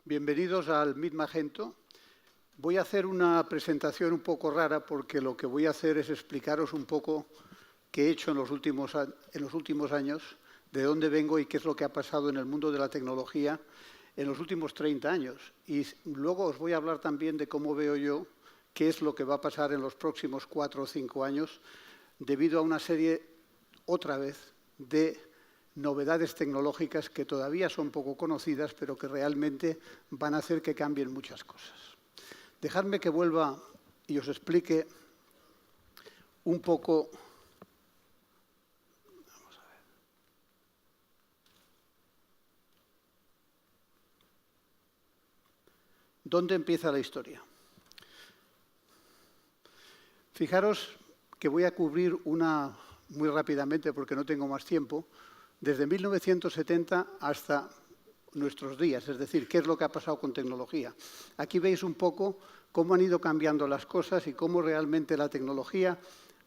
Bienvenidos al Meet Magento. Voy a hacer una presentación un poco rara porque lo que voy a hacer es explicaros un poco qué he hecho en los últimos años, de dónde vengo y qué es lo que ha pasado en el mundo de la tecnología en los últimos 30 años. Y luego os voy a hablar también de cómo veo yo qué es lo que va a pasar en los próximos 4 o 5 años debido a una serie, otra vez, de novedades tecnológicas que todavía son poco conocidas, pero que realmente van a hacer que cambien muchas cosas. Dejadme que vuelva y os explique un poco. Vamos a ver. ¿Dónde empieza la historia? Fijaros que voy a cubrir una muy rápidamente porque no tengo más tiempo. Desde 1970 hasta nuestros días, es decir, qué es lo que ha pasado con tecnología. Aquí veis un poco cómo han ido cambiando las cosas y cómo realmente la tecnología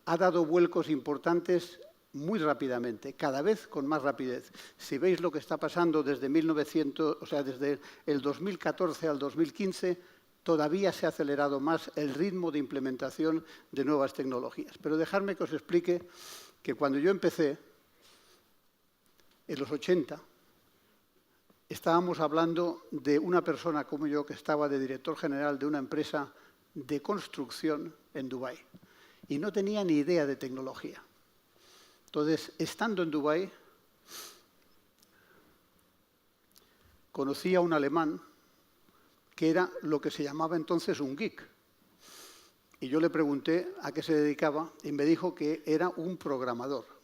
ha dado vuelcos importantes muy rápidamente, cada vez con más rapidez. Si veis lo que está pasando desde desde el 2014 al 2015, todavía se ha acelerado más el ritmo de implementación de nuevas tecnologías. Pero dejadme que os explique que cuando yo empecé, en los 80, estábamos hablando de una persona como yo que estaba de director general de una empresa de construcción en Dubái y no tenía ni idea de tecnología. Entonces, estando en Dubái, conocí a un alemán que era lo que se llamaba entonces un geek. Y yo le pregunté a qué se dedicaba y me dijo que era un programador.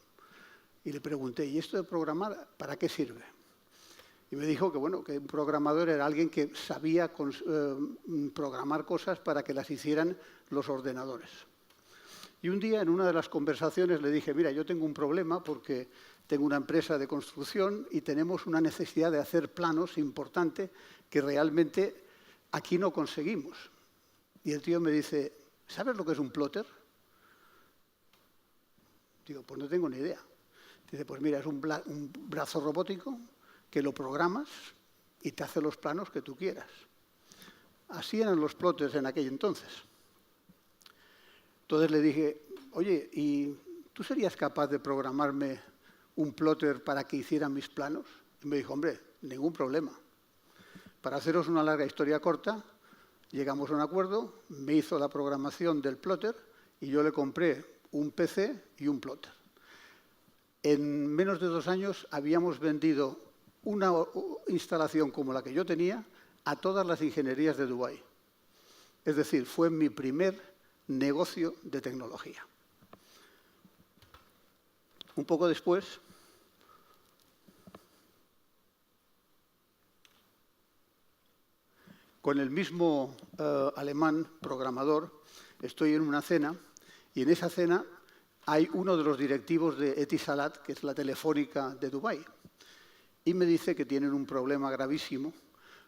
Y le pregunté, ¿y esto de programar para qué sirve? Y me dijo que, bueno, que un programador era alguien que sabía programar cosas para que las hicieran los ordenadores. Y un día, en una de las conversaciones, le dije, mira, yo tengo un problema porque tengo una empresa de construcción y tenemos una necesidad de hacer planos importante que realmente aquí no conseguimos. Y el tío me dice, ¿sabes lo que es un plotter? Digo, pues no tengo ni idea. Dice, pues mira, es un brazo robótico que lo programas y te hace los planos que tú quieras. Así eran los plotters en aquel entonces. Entonces le dije, oye, ¿y tú serías capaz de programarme un plotter para que hiciera mis planos? Y me dijo, hombre, ningún problema. Para haceros una larga historia corta, llegamos a un acuerdo, me hizo la programación del plotter y yo le compré un PC y un plotter. En menos de 2 años habíamos vendido una instalación como la que yo tenía a todas las ingenierías de Dubái. Es decir, fue mi primer negocio de tecnología. Un poco después, con el mismo alemán programador, estoy en una cena y en esa cena hay uno de los directivos de Etisalat, que es la telefónica de Dubái, y me dice que tienen un problema gravísimo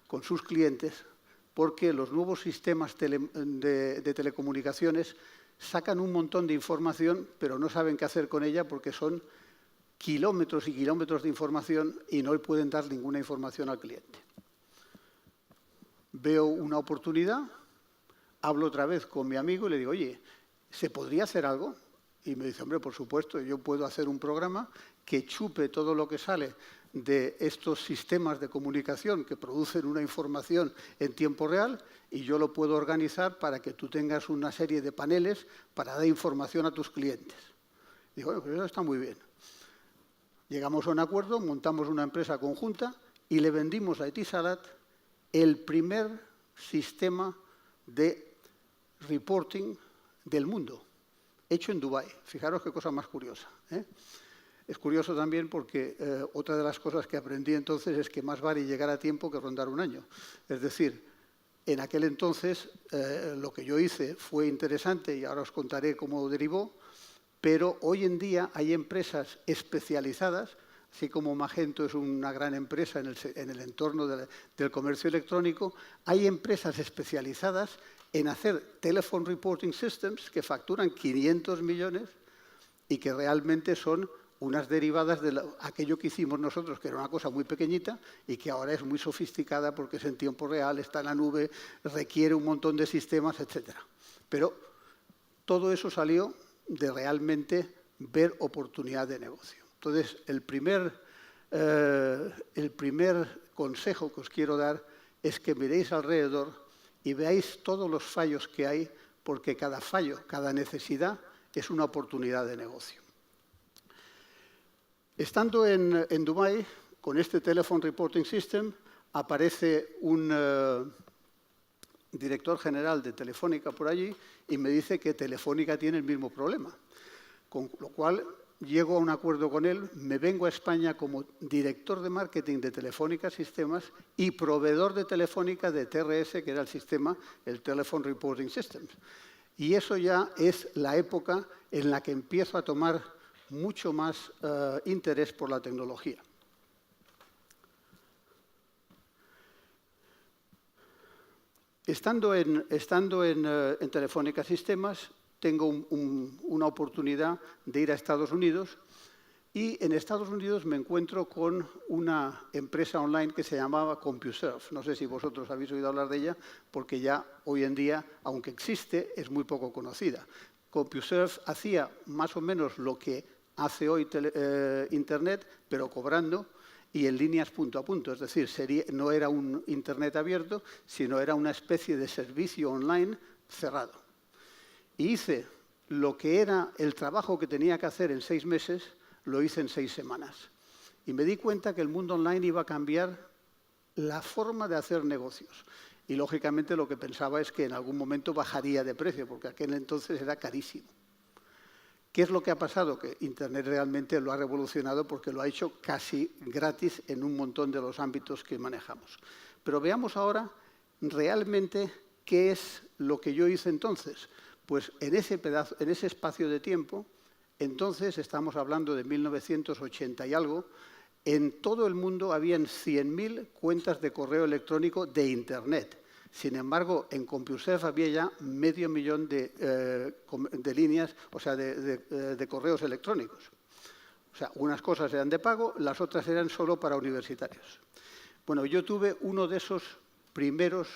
con sus clientes porque los nuevos sistemas de telecomunicaciones sacan un montón de información, pero no saben qué hacer con ella porque son kilómetros y kilómetros de información y no le pueden dar ninguna información al cliente. Veo una oportunidad, hablo otra vez con mi amigo y le digo, oye, ¿se podría hacer algo? Y me dice, hombre, por supuesto, yo puedo hacer un programa que chupe todo lo que sale de estos sistemas de comunicación que producen una información en tiempo real y yo lo puedo organizar para que tú tengas una serie de paneles para dar información a tus clientes. Digo, bueno, pues eso está muy bien. Llegamos a un acuerdo, montamos una empresa conjunta y le vendimos a Etisalat el primer sistema de reporting del mundo, hecho en Dubái. Fijaros qué cosa más curiosa, ¿eh? Es curioso también porque otra de las cosas que aprendí entonces es que más vale llegar a tiempo que rondar un año. Es decir, en aquel entonces lo que yo hice fue interesante y ahora os contaré cómo derivó, pero hoy en día hay empresas especializadas, así como Magento es una gran empresa en el entorno del comercio electrónico, hay empresas especializadas en hacer telephone reporting systems que facturan 500 millones y que realmente son unas derivadas de aquello que hicimos nosotros, que era una cosa muy pequeñita y que ahora es muy sofisticada porque es en tiempo real, está en la nube, requiere un montón de sistemas, etc. Pero todo eso salió de realmente ver oportunidad de negocio. Entonces, el primer consejo que os quiero dar es que miréis alrededor y veáis todos los fallos que hay, porque cada fallo, cada necesidad es una oportunidad de negocio. Estando en Dubái, con este Telephone Reporting System, aparece un director general de Telefónica por allí y me dice que Telefónica tiene el mismo problema. Con lo cual, llego a un acuerdo con él, me vengo a España como director de marketing de Telefónica Sistemas y proveedor de Telefónica de TRS, que era el sistema, el Telephone Reporting Systems. Y eso ya es la época en la que empiezo a tomar mucho más interés por la tecnología. Estando en Telefónica Sistemas, tengo una oportunidad de ir a Estados Unidos y en Estados Unidos me encuentro con una empresa online que se llamaba CompuServe. No sé si vosotros habéis oído hablar de ella, porque ya hoy en día, aunque existe, es muy poco conocida. CompuServe hacía más o menos lo que hace hoy Internet, pero cobrando y en líneas punto a punto. Es decir, no era un Internet abierto, sino era una especie de servicio online cerrado. Y hice lo que era el trabajo que tenía que hacer en 6 meses, lo hice en 6 semanas. Y me di cuenta que el mundo online iba a cambiar la forma de hacer negocios. Y, lógicamente, lo que pensaba es que en algún momento bajaría de precio, porque aquel entonces era carísimo. ¿Qué es lo que ha pasado? Que Internet realmente lo ha revolucionado porque lo ha hecho casi gratis en un montón de los ámbitos que manejamos. Pero veamos ahora realmente qué es lo que yo hice entonces. Pues en ese espacio de tiempo, entonces estamos hablando de 1980 y algo, en todo el mundo habían 100.000 cuentas de correo electrónico de Internet. Sin embargo, en CompuServe había ya 500.000 de líneas, o sea, de correos electrónicos. O sea, unas cosas eran de pago, las otras eran solo para universitarios. Bueno, yo tuve uno de esos primeros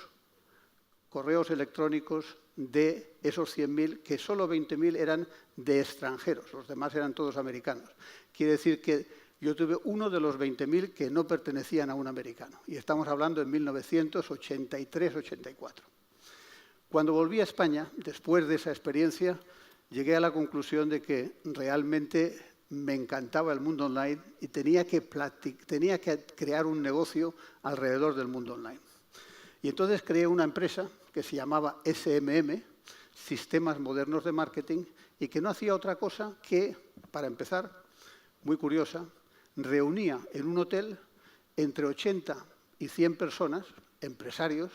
correos electrónicos de esos 100.000, que solo 20.000 eran de extranjeros, los demás eran todos americanos. Quiere decir que yo tuve uno de los 20.000 que no pertenecían a un americano. Y estamos hablando en 1983-84. Cuando volví a España, después de esa experiencia, llegué a la conclusión de que realmente me encantaba el mundo online y tenía que crear un negocio alrededor del mundo online. Y entonces creé una empresa que se llamaba SMM, Sistemas Modernos de Marketing, y que no hacía otra cosa que, para empezar, muy curiosa, reunía en un hotel entre 80 y 100 personas, empresarios,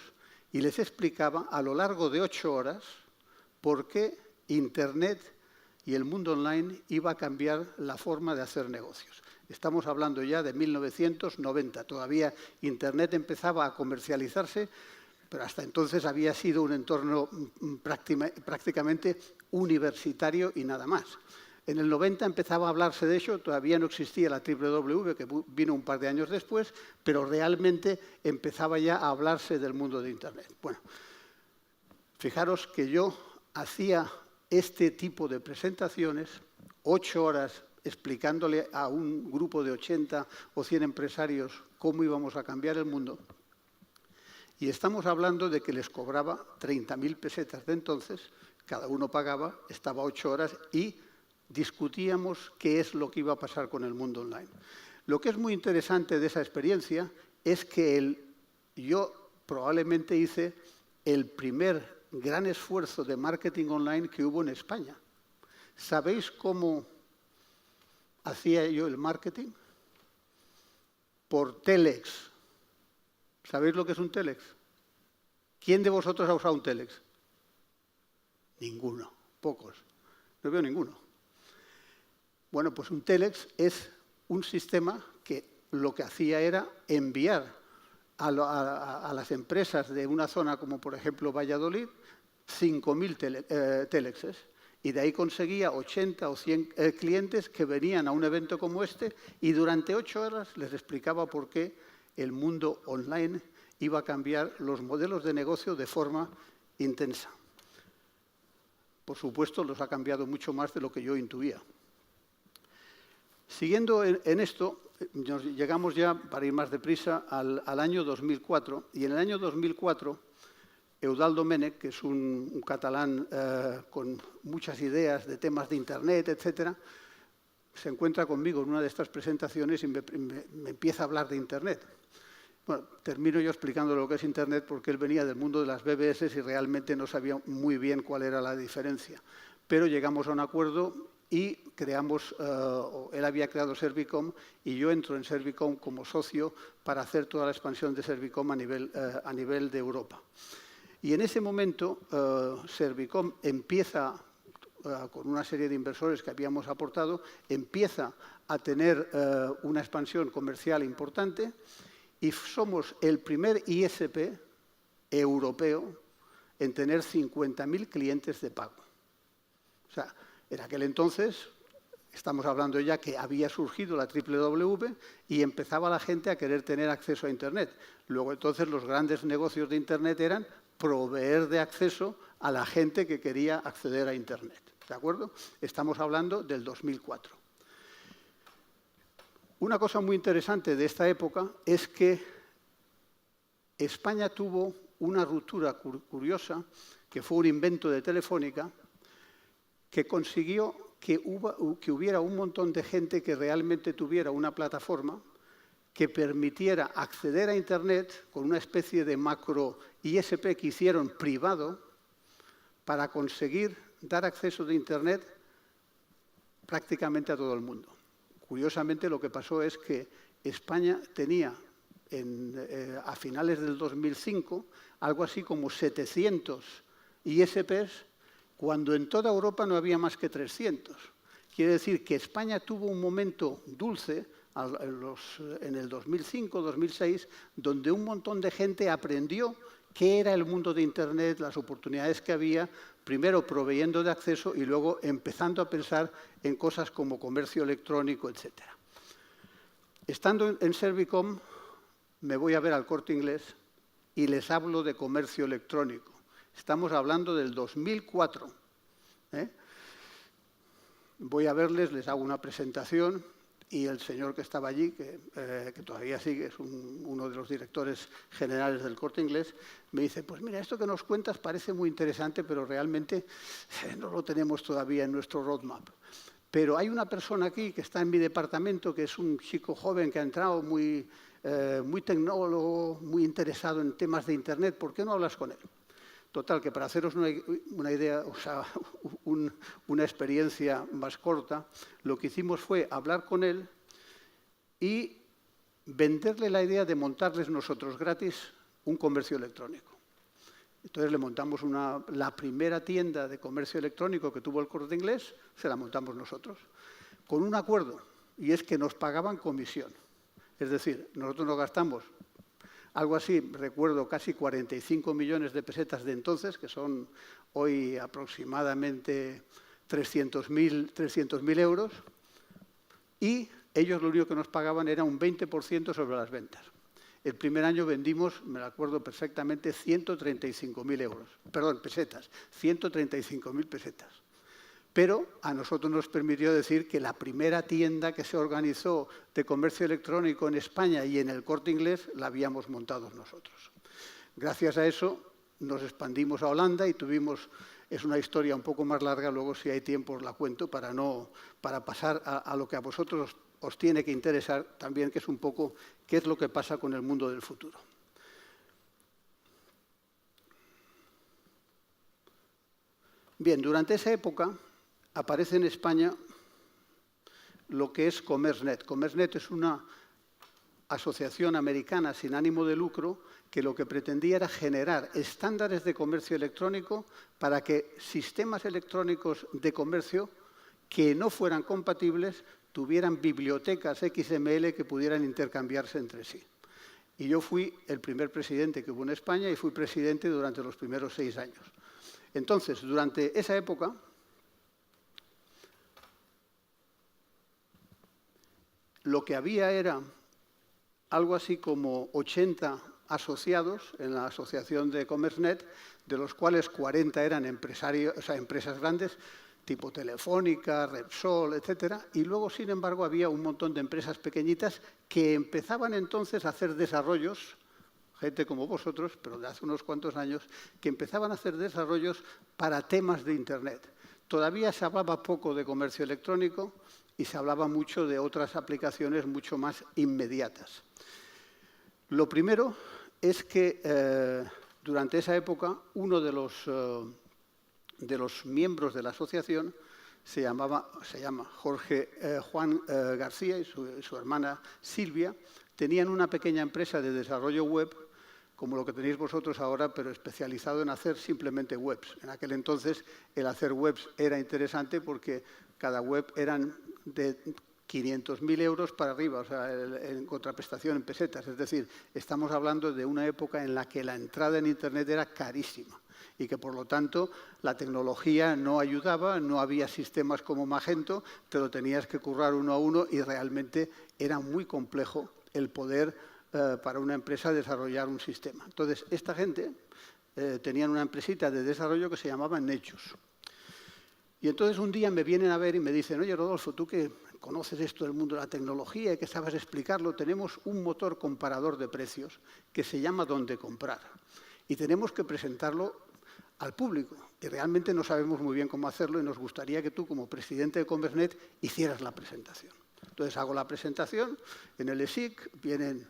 y les explicaba a lo largo de 8 horas por qué Internet y el mundo online iba a cambiar la forma de hacer negocios. Estamos hablando ya de 1990. Todavía Internet empezaba a comercializarse, pero hasta entonces había sido un entorno prácticamente universitario y nada más. En el 90 empezaba a hablarse de ello, todavía no existía la WWW, que vino un par de años después, pero realmente empezaba ya a hablarse del mundo de Internet. Bueno, fijaros que yo hacía este tipo de presentaciones, 8 horas explicándole a un grupo de 80 o 100 empresarios cómo íbamos a cambiar el mundo. Y estamos hablando de que les cobraba 30.000 pesetas de entonces, cada uno pagaba, estaba 8 horas y discutíamos qué es lo que iba a pasar con el mundo online. Lo que es muy interesante de esa experiencia es que yo probablemente hice el primer gran esfuerzo de marketing online que hubo en España. ¿Sabéis cómo hacía yo el marketing? Por Telex. ¿Sabéis lo que es un Telex? ¿Quién de vosotros ha usado un Telex? Ninguno, pocos. No veo ninguno. Bueno, pues un Telex es un sistema que lo que hacía era enviar a las empresas de una zona como, por ejemplo, Valladolid, 5.000 telexes. Y de ahí conseguía 80 o 100 clientes que venían a un evento como este y durante 8 horas les explicaba por qué el mundo online iba a cambiar los modelos de negocio de forma intensa. Por supuesto, los ha cambiado mucho más de lo que yo intuía. Siguiendo en esto, llegamos ya, para ir más deprisa, al año 2004. Y en el año 2004, Eudald Domènech, que es un catalán con muchas ideas de temas de Internet, etcétera, se encuentra conmigo en una de estas presentaciones y me empieza a hablar de Internet. Bueno, termino yo explicando lo que es Internet porque él venía del mundo de las BBS y realmente no sabía muy bien cuál era la diferencia. Pero llegamos a un acuerdo y creamos, él había creado Servicom y yo entro en Servicom como socio para hacer toda la expansión de Servicom a nivel de Europa. Y en ese momento Servicom empieza, con una serie de inversores que habíamos aportado, empieza a tener una expansión comercial importante y somos el primer ISP europeo en tener 50.000 clientes de pago. O sea, en aquel entonces, estamos hablando ya que había surgido la WWW y empezaba la gente a querer tener acceso a Internet. Luego, entonces, los grandes negocios de Internet eran proveer de acceso a la gente que quería acceder a Internet. ¿De acuerdo? Estamos hablando del 2004. Una cosa muy interesante de esta época es que España tuvo una ruptura curiosa, que fue un invento de Telefónica, que consiguió que hubiera un montón de gente que realmente tuviera una plataforma que permitiera acceder a Internet con una especie de macro ISP que hicieron privado para conseguir dar acceso de Internet prácticamente a todo el mundo. Curiosamente, lo que pasó es que España tenía a finales del 2005 algo así como 700 ISPs, cuando en toda Europa no había más que 300. Quiere decir que España tuvo un momento dulce en el 2005-2006, donde un montón de gente aprendió qué era el mundo de Internet, las oportunidades que había, primero proveyendo de acceso y luego empezando a pensar en cosas como comercio electrónico, etc. Estando en Servicom, me voy a ver al Corte Inglés y les hablo de comercio electrónico. Estamos hablando del 2004. Voy a verles, les hago una presentación y el señor que estaba allí, que todavía sigue, es uno de los directores generales del Corte Inglés, me dice, pues mira, esto que nos cuentas parece muy interesante, pero realmente no lo tenemos todavía en nuestro roadmap. Pero hay una persona aquí que está en mi departamento, que es un chico joven que ha entrado muy tecnólogo, muy interesado en temas de Internet, ¿por qué no hablas con él? Total, que para haceros una idea, o sea, una experiencia más corta, lo que hicimos fue hablar con él y venderle la idea de montarles nosotros gratis un comercio electrónico. Entonces le montamos la primera tienda de comercio electrónico que tuvo el Corte Inglés, se la montamos nosotros, con un acuerdo, y es que nos pagaban comisión. Es decir, nosotros nos gastamos algo así, recuerdo, casi 45 millones de pesetas de entonces, que son hoy aproximadamente 300.000 euros, y ellos lo único que nos pagaban era un 20% sobre las ventas. El primer año vendimos, me lo acuerdo perfectamente, 135.000 euros, perdón, pesetas, 135.000 pesetas. Pero a nosotros nos permitió decir que la primera tienda que se organizó de comercio electrónico en España y en el Corte Inglés la habíamos montado nosotros. Gracias a eso nos expandimos a Holanda y tuvimos, es una historia un poco más larga, luego si hay tiempo os la cuento para pasar a lo que a vosotros os tiene que interesar también, que es un poco qué es lo que pasa con el mundo del futuro. Bien, durante esa época aparece en España lo que es CommerceNet. CommerceNet es una asociación americana sin ánimo de lucro que lo que pretendía era generar estándares de comercio electrónico para que sistemas electrónicos de comercio que no fueran compatibles tuvieran bibliotecas XML que pudieran intercambiarse entre sí. Y yo fui el primer presidente que hubo en España y fui presidente durante los primeros 6 años. Entonces, durante esa época, lo que había era algo así como 80 asociados en la asociación de CommerceNet, de los cuales 40 eran empresarios, o sea, empresas grandes, tipo Telefónica, Repsol, etcétera, y luego, sin embargo, había un montón de empresas pequeñitas que empezaban entonces a hacer desarrollos, gente como vosotros, pero de hace unos cuantos años, que empezaban a hacer desarrollos para temas de Internet. Todavía se hablaba poco de comercio electrónico y se hablaba mucho de otras aplicaciones mucho más inmediatas. Lo primero es que durante esa época uno de los miembros de la asociación se llama Juan García y su hermana Silvia, tenían una pequeña empresa de desarrollo web, como lo que tenéis vosotros ahora, pero especializado en hacer simplemente webs. En aquel entonces el hacer webs era interesante porque cada web eran de 500.000 euros para arriba, o sea, en contraprestación en pesetas. Es decir, estamos hablando de una época en la que la entrada en Internet era carísima y que, por lo tanto, la tecnología no ayudaba, no había sistemas como Magento, te lo tenías que currar uno a uno y realmente era muy complejo el poder para una empresa desarrollar un sistema. Entonces, esta gente tenían una empresita de desarrollo que se llamaba Nexus. Y entonces un día me vienen a ver y me dicen, oye, Rodolfo, tú que conoces esto del mundo de la tecnología y que sabes explicarlo, tenemos un motor comparador de precios que se llama Dónde Comprar. Y tenemos que presentarlo al público. Y realmente no sabemos muy bien cómo hacerlo y nos gustaría que tú, como presidente de CommerceNet, hicieras la presentación. Entonces hago la presentación, en el ESIC vienen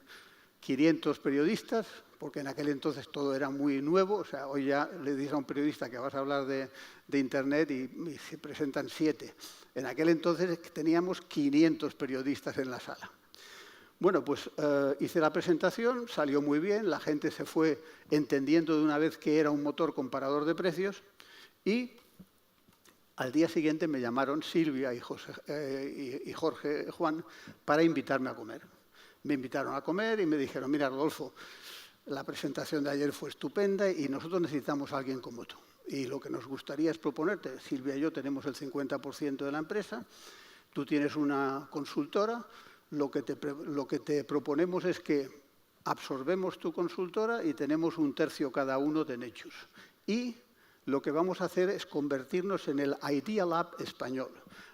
500 periodistas, porque en aquel entonces todo era muy nuevo, o sea, hoy ya le dices a un periodista que vas a hablar de Internet y se presentan 7. En aquel entonces teníamos 500 periodistas en la sala. Bueno, pues hice la presentación, salió muy bien, la gente se fue entendiendo de una vez que era un motor comparador de precios y al día siguiente me llamaron Silvia y Jorge Juan para invitarme a comer. Me invitaron a comer y me dijeron, mira, Rodolfo, la presentación de ayer fue estupenda y nosotros necesitamos a alguien como tú. Y lo que nos gustaría es proponerte, Silvia y yo tenemos el 50% de la empresa, tú tienes una consultora, lo que te proponemos es que absorbemos tu consultora y tenemos 1/3 cada uno de Nexus. Y lo que vamos a hacer es convertirnos en el Idea Lab español.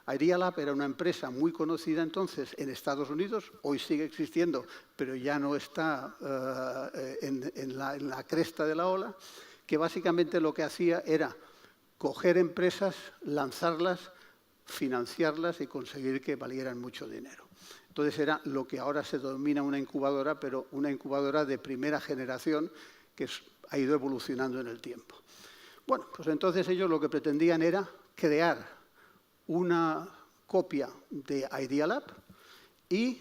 Idea Lab era una empresa muy conocida entonces en Estados Unidos, hoy sigue existiendo, pero ya no está en la cresta de la ola, que básicamente lo que hacía era coger empresas, lanzarlas, financiarlas y conseguir que valieran mucho dinero. Entonces era lo que ahora se denomina una incubadora, pero una incubadora de primera generación que ha ido evolucionando en el tiempo. Bueno, pues entonces ellos lo que pretendían era crear una copia de Idea Lab y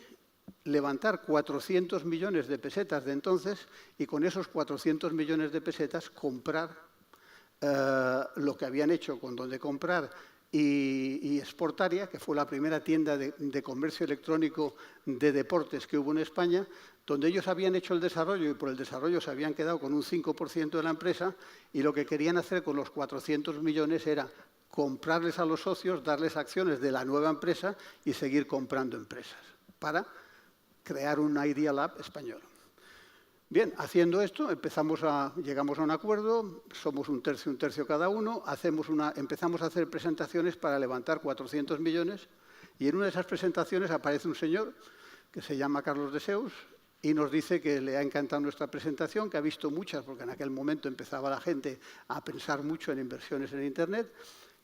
levantar 400 millones de pesetas de entonces y con esos 400 millones de pesetas comprar lo que habían hecho con Dónde Comprar y Sportaria, que fue la primera tienda de comercio electrónico de deportes que hubo en España, donde ellos habían hecho el desarrollo y por el desarrollo se habían quedado con un 5% de la empresa y lo que querían hacer con los 400 millones era comprarles a los socios, darles acciones de la nueva empresa y seguir comprando empresas para crear un Idea Lab español. Bien, haciendo esto llegamos a un acuerdo, somos 1/3 cada uno, empezamos a hacer presentaciones para levantar 400 millones y en una de esas presentaciones aparece un señor que se llama Carlos de Seus y nos dice que le ha encantado nuestra presentación, que ha visto muchas, porque en aquel momento empezaba la gente a pensar mucho en inversiones en Internet,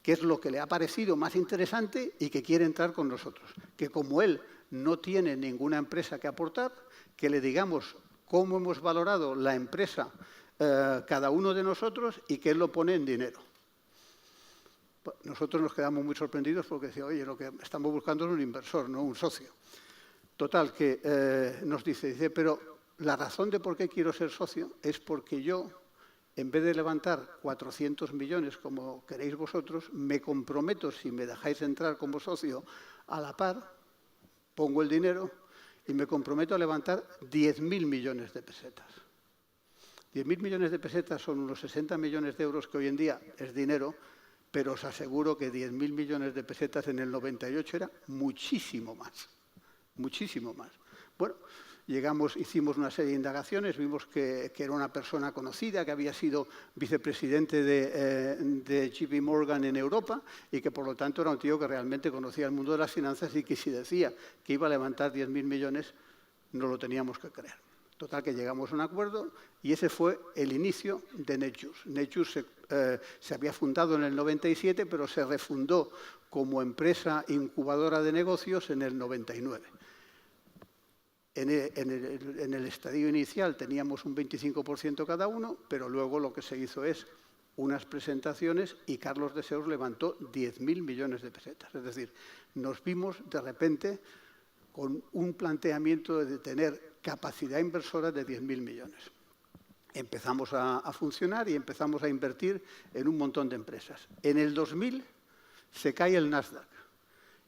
que es lo que le ha parecido más interesante y que quiere entrar con nosotros. Que como él no tiene ninguna empresa que aportar, que le digamos cómo hemos valorado la empresa cada uno de nosotros y que él lo pone en dinero. Nosotros nos quedamos muy sorprendidos porque decía, oye, lo que estamos buscando es un inversor, no un socio. Total, que nos dice, pero la razón de por qué quiero ser socio es porque yo, en vez de levantar 400 millones como queréis vosotros, me comprometo, si me dejáis entrar como socio a la par, pongo el dinero y me comprometo a levantar 10.000 millones de pesetas. 10.000 millones de pesetas son unos 60 millones de euros que hoy en día es dinero, pero os aseguro que 10.000 millones de pesetas en el 98 era muchísimo más. muchísimo más. Bueno, hicimos una serie de indagaciones, vimos que era una persona conocida, que había sido vicepresidente de JP Morgan en Europa y que por lo tanto era un tío que realmente conocía el mundo de las finanzas y que si decía que iba a levantar 10.000 millones, no lo teníamos que creer. Total, que llegamos a un acuerdo y ese fue el inicio de Netjuice. Netjuice se había fundado en el 97, pero se refundó como empresa incubadora de negocios en el 99. En el estadio inicial teníamos un 25% cada uno, pero luego lo que se hizo es unas presentaciones y Carlos de Seus levantó 10.000 millones de pesetas. Es decir, nos vimos de repente con un planteamiento de tener capacidad inversora de 10.000 millones. Empezamos a funcionar y empezamos a invertir en un montón de empresas. En el 2000 se cae el Nasdaq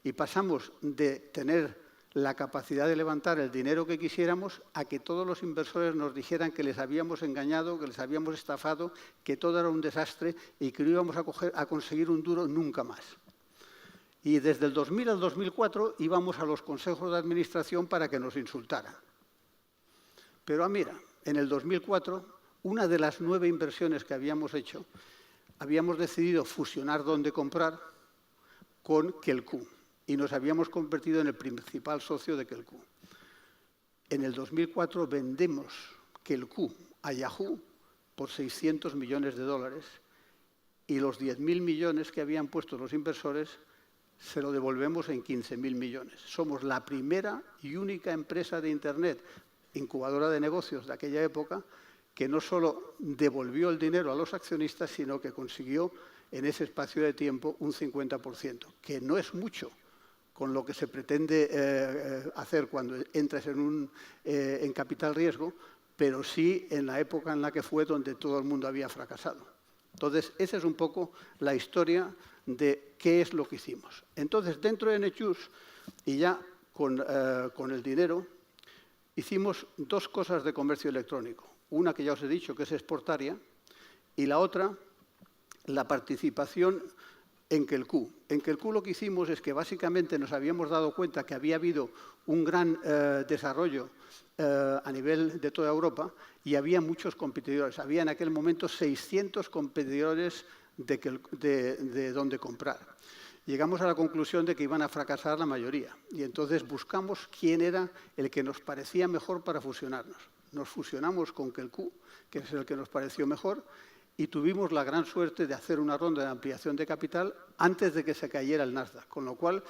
y pasamos de tener la capacidad de levantar el dinero que quisiéramos a que todos los inversores nos dijeran que les habíamos engañado, que les habíamos estafado, que todo era un desastre y que no íbamos a conseguir un duro nunca más. Y desde el 2000 al 2004 íbamos a los consejos de administración para que nos insultaran. Pero mira, en el 2004, una de las 9 inversiones que habíamos hecho, habíamos decidido fusionar dónde comprar con Kelkoo. Y nos habíamos convertido en el principal socio de Kelkoo. En el 2004 vendemos Kelkoo a Yahoo por 600 millones de dólares y los 10.000 millones que habían puesto los inversores se lo devolvemos en 15.000 millones. Somos la primera y única empresa de Internet, incubadora de negocios de aquella época, que no solo devolvió el dinero a los accionistas, sino que consiguió en ese espacio de tiempo un 50%, que no es mucho con lo que se pretende hacer cuando entras en capital riesgo, pero sí en la época en la que fue donde todo el mundo había fracasado. Entonces, esa es un poco la historia de qué es lo que hicimos. Entonces, dentro de Netjuice, y ya con el dinero, hicimos 2 cosas de comercio electrónico. Una que ya os he dicho, que es Exportaria, y la otra, la participación en Kelkoo. En Kelkoo lo que hicimos es que básicamente nos habíamos dado cuenta que había habido un gran desarrollo a nivel de toda Europa y había muchos competidores. Había en aquel momento 600 competidores de dónde comprar. Llegamos a la conclusión de que iban a fracasar la mayoría y entonces buscamos quién era el que nos parecía mejor para fusionarnos. Nos fusionamos con Kelkoo, que es el que nos pareció mejor, y tuvimos la gran suerte de hacer una ronda de ampliación de capital antes de que se cayera el Nasdaq, con lo cual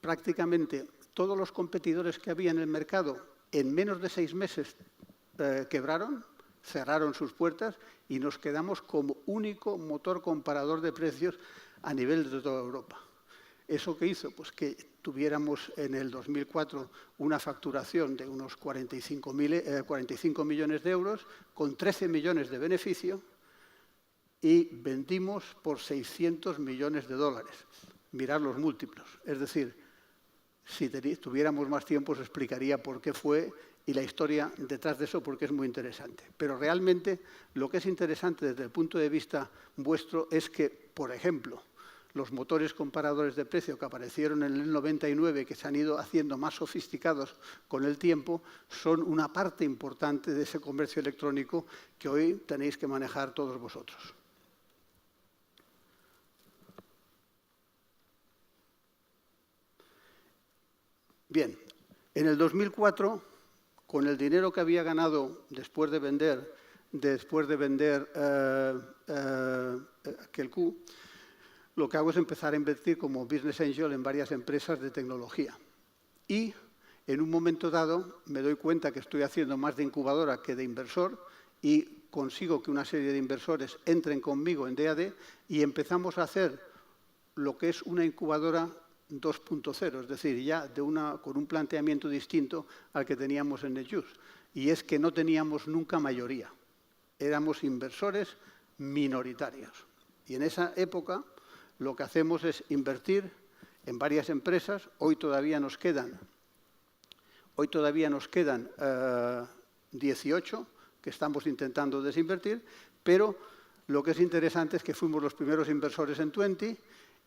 prácticamente todos los competidores que había en el mercado en menos de 6 meses quebraron, cerraron sus puertas y nos quedamos como único motor comparador de precios a nivel de toda Europa. ¿Eso qué hizo? Pues que tuviéramos en el 2004 una facturación de unos 45 millones de euros con 13 millones de beneficio y vendimos por 600 millones de dólares. Mirad los múltiplos. Es decir, si tuviéramos más tiempo os explicaría por qué fue y la historia detrás de eso porque es muy interesante. Pero realmente lo que es interesante desde el punto de vista vuestro es que, por ejemplo, los motores comparadores de precio que aparecieron en el 99, que se han ido haciendo más sofisticados con el tiempo, son una parte importante de ese comercio electrónico que hoy tenéis que manejar todos vosotros. Bien, en el 2004, con el dinero que había ganado después de vender Kelkoo, lo que hago es empezar a invertir como business angel en varias empresas de tecnología. Y en un momento dado me doy cuenta que estoy haciendo más de incubadora que de inversor y consigo que una serie de inversores entren conmigo en DAD y empezamos a hacer lo que es una incubadora 2.0, es decir, ya con un planteamiento distinto al que teníamos en Netjuice. Y es que no teníamos nunca mayoría. Éramos inversores minoritarios. Y en esa época lo que hacemos es invertir en varias empresas. Hoy todavía nos quedan 18 que estamos intentando desinvertir, pero lo que es interesante es que fuimos los primeros inversores en 20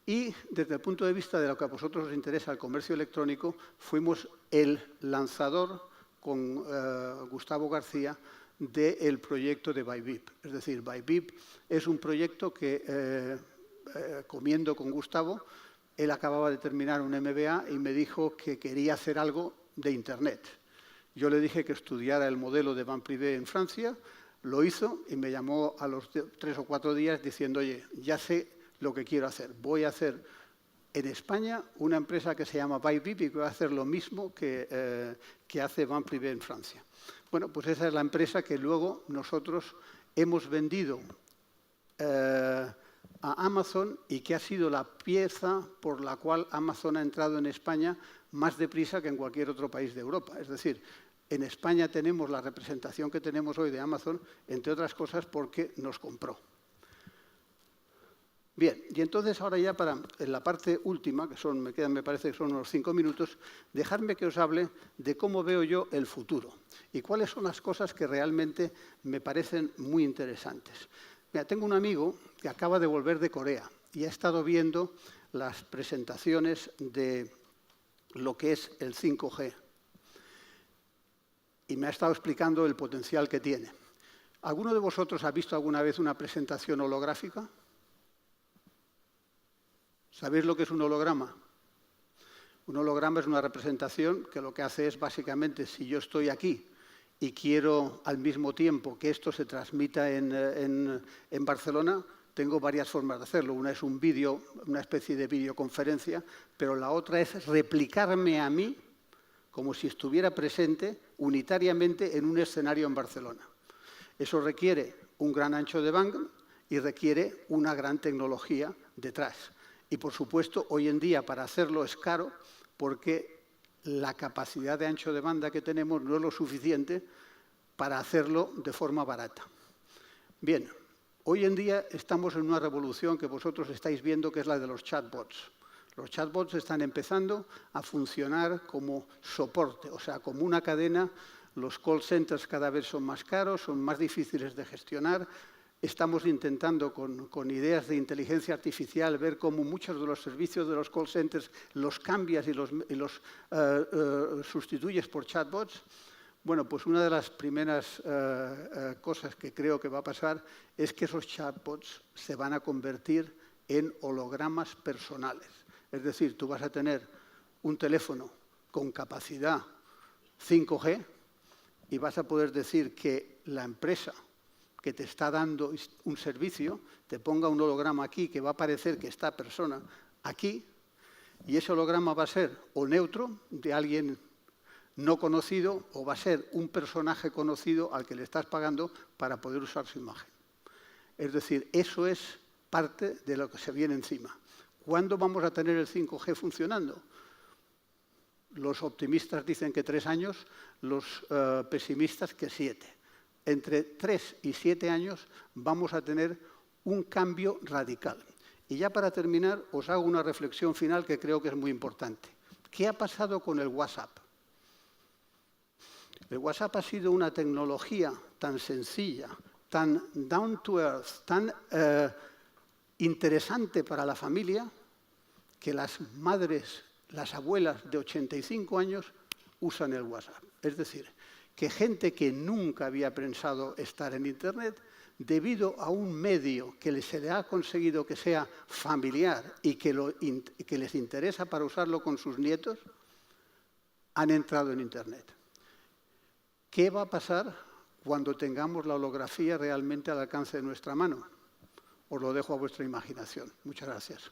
Y desde el punto de vista de lo que a vosotros os interesa, el comercio electrónico, fuimos el lanzador con Gustavo García del proyecto de Bybit. Es decir, Bybit es un proyecto que, comiendo con Gustavo, él acababa de terminar un MBA y me dijo que quería hacer algo de Internet. Yo le dije que estudiara el modelo de Banque Privée en Francia, lo hizo y me llamó a los 3 o 4 días diciendo, oye, ya sé lo que quiero hacer. Voy a hacer en España una empresa que se llama Bybit y que va a hacer lo mismo que hace Banque Privée en Francia. Bueno, pues esa es la empresa que luego nosotros hemos vendido a Amazon y que ha sido la pieza por la cual Amazon ha entrado en España más deprisa que en cualquier otro país de Europa. Es decir, en España tenemos la representación que tenemos hoy de Amazon, entre otras cosas porque nos compró. Bien, y entonces ahora ya en la parte última, que me parece que son unos 5 minutos, dejadme que os hable de cómo veo yo el futuro y cuáles son las cosas que realmente me parecen muy interesantes. Mira, tengo un amigo que acaba de volver de Corea y ha estado viendo las presentaciones de lo que es el 5G. Y me ha estado explicando el potencial que tiene. ¿Alguno de vosotros ha visto alguna vez una presentación holográfica? ¿Sabéis lo que es un holograma? Un holograma es una representación que lo que hace es básicamente, si yo estoy aquí y quiero al mismo tiempo que esto se transmita en Barcelona, tengo varias formas de hacerlo. Una es un vídeo, una especie de videoconferencia, pero la otra es replicarme a mí como si estuviera presente unitariamente en un escenario en Barcelona. Eso requiere un gran ancho de banda y requiere una gran tecnología detrás. Y, por supuesto, hoy en día para hacerlo es caro porque la capacidad de ancho de banda que tenemos no es lo suficiente para hacerlo de forma barata. Bien, hoy en día estamos en una revolución que vosotros estáis viendo, que es la de los chatbots. Los chatbots están empezando a funcionar como soporte, o sea, como una cadena. Los call centers cada vez son más caros, son más difíciles de gestionar. Estamos intentando, con ideas de inteligencia artificial, ver cómo muchos de los servicios de los call centers los cambias y los sustituyes por chatbots. Bueno, pues una de las primeras cosas que creo que va a pasar es que esos chatbots se van a convertir en hologramas personales. Es decir, tú vas a tener un teléfono con capacidad 5G y vas a poder decir que la empresa que te está dando un servicio te ponga un holograma aquí que va a parecer que esta persona aquí, y ese holograma va a ser o neutro, de alguien no conocido, o va a ser un personaje conocido al que le estás pagando para poder usar su imagen. Es decir, eso es parte de lo que se viene encima. ¿Cuándo vamos a tener el 5G funcionando? Los optimistas dicen que 3 años, los pesimistas que 7. Entre 3 y 7 años vamos a tener un cambio radical. Y ya para terminar, os hago una reflexión final que creo que es muy importante. ¿Qué ha pasado con el WhatsApp? El WhatsApp ha sido una tecnología tan sencilla, tan down to earth, tan interesante para la familia, que las madres, las abuelas de 85 años usan el WhatsApp. Es decir, que gente que nunca había pensado estar en Internet, debido a un medio que se le ha conseguido que sea familiar y que les interesa para usarlo con sus nietos, han entrado en Internet. ¿Qué va a pasar cuando tengamos la holografía realmente al alcance de nuestra mano? Os lo dejo a vuestra imaginación. Muchas gracias.